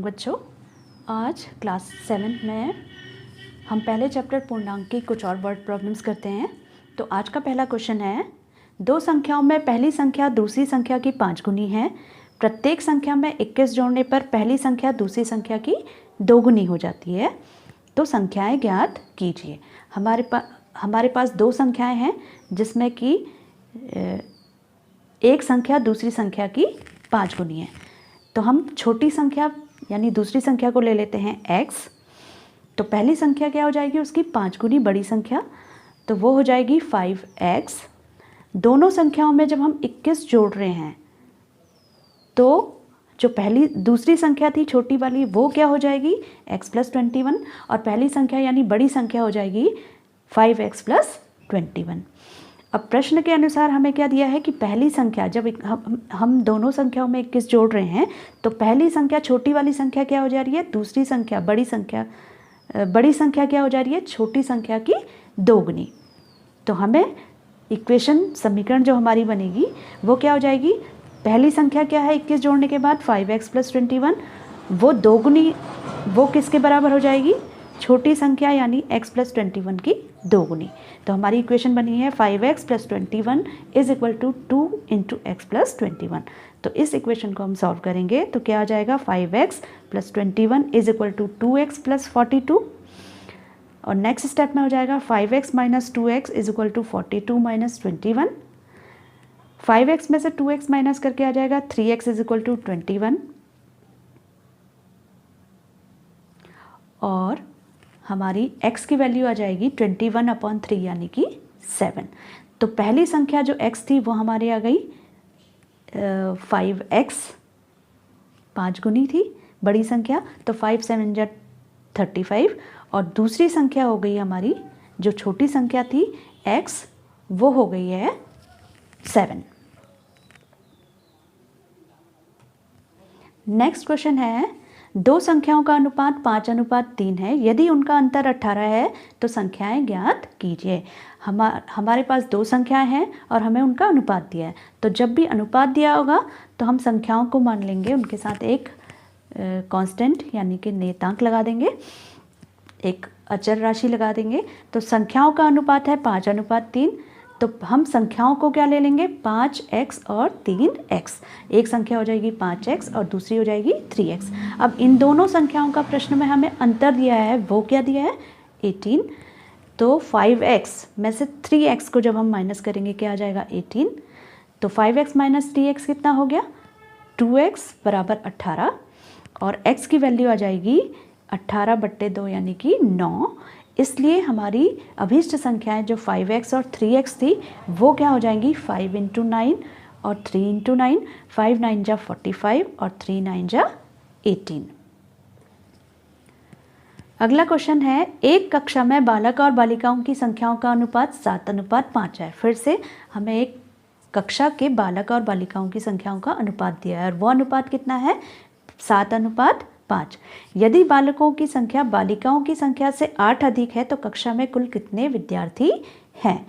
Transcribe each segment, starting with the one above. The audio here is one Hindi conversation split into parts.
मॉर्निंग बच्चों। आज क्लास 7 में हम पहले चैप्टर पूर्णांक की कुछ और वर्ड प्रॉब्लम्स करते हैं। तो आज का पहला क्वेश्चन है, दो संख्याओं में पहली संख्या दूसरी संख्या की 5 गुनी है। प्रत्येक संख्या में 21 जोड़ने पर पहली संख्या दूसरी संख्या की 2 गुनी हो जाती है। तो संख्याएं ज्ञात कीजिए। हमारे पास दो संख्याएं हैं जिसमें कि एक संख्या दूसरी संख्या की 5 गुनी है। तो हम छोटी संख्या यानी दूसरी संख्या को ले लेते हैं x। तो पहली संख्या क्या हो जाएगी, उसकी 5 गुनी बड़ी संख्या, तो वो हो जाएगी 5x। दोनों संख्याओं में जब हम 21 जोड़ रहे हैं तो जो दूसरी संख्या थी छोटी वाली वो क्या हो जाएगी x + 21, और पहली संख्या यानी बड़ी संख्या हो जाएगी 5x + 21। अब प्रश्न के अनुसार हमें क्या दिया है कि पहली संख्या जब हम दोनों संख्याओं में 21 जोड़ रहे हैं तो पहली संख्या छोटी वाली संख्या क्या हो जा रही है, दूसरी संख्या बड़ी संख्या क्या हो जा रही है, छोटी संख्या की 2 गुनी। तो हमें इक्वेशन समीकरण जो हमारी बनेगी वो क्या हो जाएगी, पहली संख्या क्या है 21 जोड़ने के बाद 5x + 21, वो 2 गुनी वो किसके बराबर हो जाएगी, छोटी संख्या यानी x + 21 की 2 गुनी। तो हमारी इक्वेशन बनी है 5x + 21 = 2 × x + 21। तो इस इक्वेशन को हम सॉल्व करेंगे तो क्या आ जाएगा, 5x + 21 = 2x + 42। और नेक्स्ट स्टेप में हो जाएगा 5x - 2x = 42 - 21। 5x में से 2x माइनस करके आ जाएगा 3x = 21। और हमारी x की वैल्यू आ जाएगी 21/3 यानी कि 7। तो पहली संख्या जो x थी वो हमारी आ गई 5x, 5 गुनी थी बड़ी संख्या, तो 5 × 7 = 35। और दूसरी संख्या हो गई हमारी जो छोटी संख्या थी x, वो हो गई है 7। नेक्स्ट क्वेश्चन है, दो संख्याओं का अनुपात 5:3 है। यदि उनका अंतर 18 है तो संख्याएं ज्ञात कीजिए। हमारे पास दो संख्याएं हैं और हमें उनका अनुपात दिया है। तो जब भी अनुपात दिया होगा तो हम संख्याओं को मान लेंगे, उनके साथ एक कांस्टेंट यानी कि नियतांक लगा देंगे, एक अचर राशि लगा देंगे। तो संख्याओं का अनुपात है 5:3, तो हम संख्याओं को क्या ले लेंगे, 5x और 3x। एक संख्या हो जाएगी 5x और दूसरी हो जाएगी 3x। अब इन दोनों संख्याओं का प्रश्न में हमें अंतर दिया है, वो क्या दिया है, 18। तो 5x में से 3x को जब हम माइनस करेंगे क्या आ जाएगा, 18। तो 5x - 3x कितना हो गया, 2x = 18। और x की वैल्यू आ जाएगी 18/2 यानी कि 9। इसलिए हमारी अभीष्ट संख्याएं जो 5x और 3x थी वो क्या हो जाएंगी, 5 × 9 और 3 × 9। 5 × 9 = 45 और 3 × 9 = 18। अगला क्वेश्चन है, एक कक्षा में बालक और बालिकाओं की संख्याओं का अनुपात 7:5 है। फिर से हमें एक कक्षा के बालक और बालिकाओं की संख्याओं का अनुपात दिया है और वो अनुपात कितना है, 7:5। यदि बालकों की संख्या बालिकाओं की संख्या से 8 अधिक है तो कक्षा में कुल कितने विद्यार्थी हैं।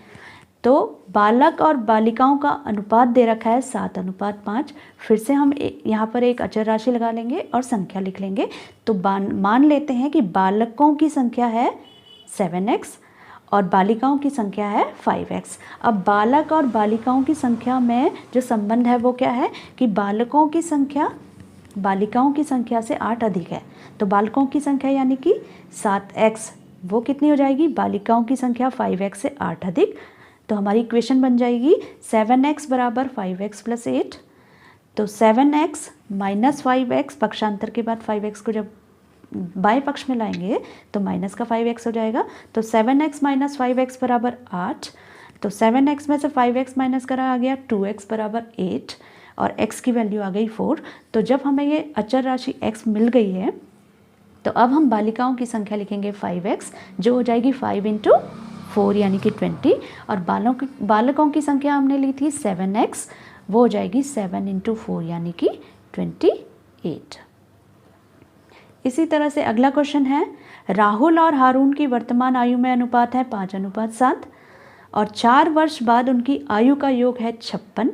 तो बालक और बालिकाओं का अनुपात दे रखा है 7:5। फिर से हम यहाँ पर एक अचर राशि लगा लेंगे और संख्या लिख लेंगे। तो मान लेते हैं कि बालकों की संख्या है 7x और बालिकाओं की संख्या है 5x। अब बालक और बालिकाओं की संख्या में जो संबंध है वो क्या है कि बालकों की संख्या बालिकाओं की संख्या से 8 अधिक है। तो बालकों की संख्या यानी कि 7x वो कितनी हो जाएगी, बालिकाओं की संख्या 5x से 8 अधिक। तो हमारी इक्वेशन बन जाएगी 7x = 5x + 8। तो 7x - 5x, पक्षांतर के बाद 5x को जब बाएं पक्ष में लाएंगे तो माइनस का 5x हो जाएगा। तो 7x - 5x = 8। तो 7x में से 5x माइनस करा आ गया 2x = 8 और x की वैल्यू आ गई 4। तो जब हमें ये अचर राशि x मिल गई है तो अब हम बालिकाओं की संख्या लिखेंगे 5x, जो हो जाएगी 5 × 4 यानी कि 20। और बालकों की संख्या हमने ली थी 7x, वो हो जाएगी 7 × 4 यानी कि 28। इसी तरह से अगला क्वेश्चन है, राहुल और हारून की वर्तमान आयु में अनुपात है 5:7 और 4 वर्ष बाद उनकी आयु का योग है 56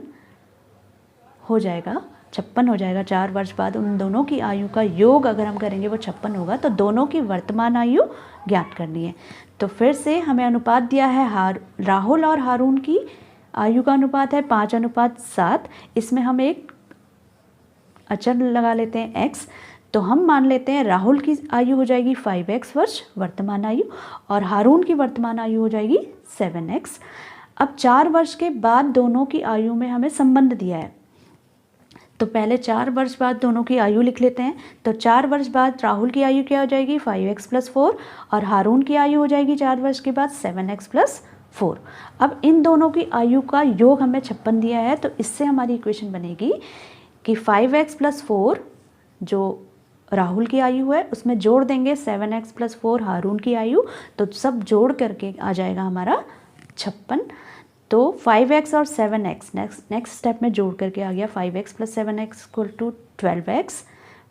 हो जाएगा 56 हो जाएगा। 4 वर्ष बाद उन दोनों की आयु का योग अगर हम करेंगे वो 56 होगा। तो दोनों की वर्तमान आयु ज्ञात करनी है। तो फिर से हमें अनुपात दिया है राहुल और हारून की आयु का अनुपात है 5:7। इसमें हम एक अचर लगा लेते हैं x। तो हम मान लेते हैं राहुल की आयु हो जाएगी 5x वर्ष वर्तमान आयु, और हारून की वर्तमान आयु हो जाएगी 7x। अब 4 वर्ष के बाद दोनों की आयु में हमें संबंध दिया है, तो पहले 4 वर्ष बाद दोनों की आयु लिख लेते हैं। तो 4 वर्ष बाद राहुल की आयु क्या हो जाएगी 5x + 4, और हारून की आयु हो जाएगी 4 वर्ष के बाद 7x + 4। अब इन दोनों की आयु का योग हमें 56 दिया है, तो इससे हमारी इक्वेशन बनेगी कि 5x + 4 जो राहुल की आयु है उसमें जोड़ देंगे 7x + 4 हारून की आयु, तो सब जोड़ करके आ जाएगा हमारा 56। तो 5x और 7x नेक्स्ट स्टेप में जोड़ करके आ गया 5x + 7x = 12x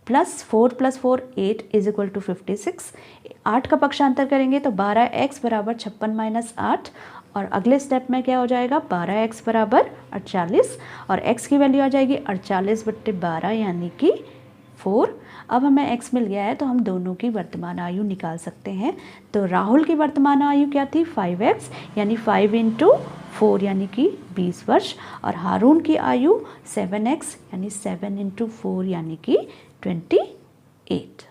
+ 4 + 4 8 = 56। 8 का पक्षांतर करेंगे तो 12x = 56 - 8, और अगले स्टेप में क्या हो जाएगा 12x = 48, और x की वैल्यू आ जाएगी 48/12 यानी कि 4। अब हमें x मिल गया है तो हम दोनों की वर्तमान आयु निकाल सकते हैं। तो राहुल की वर्तमान आयु क्या थी 5x यानी 5 × 4 यानी कि 20 वर्ष, और हारून की आयु 7x यानी 7 × 4 यानी कि 28।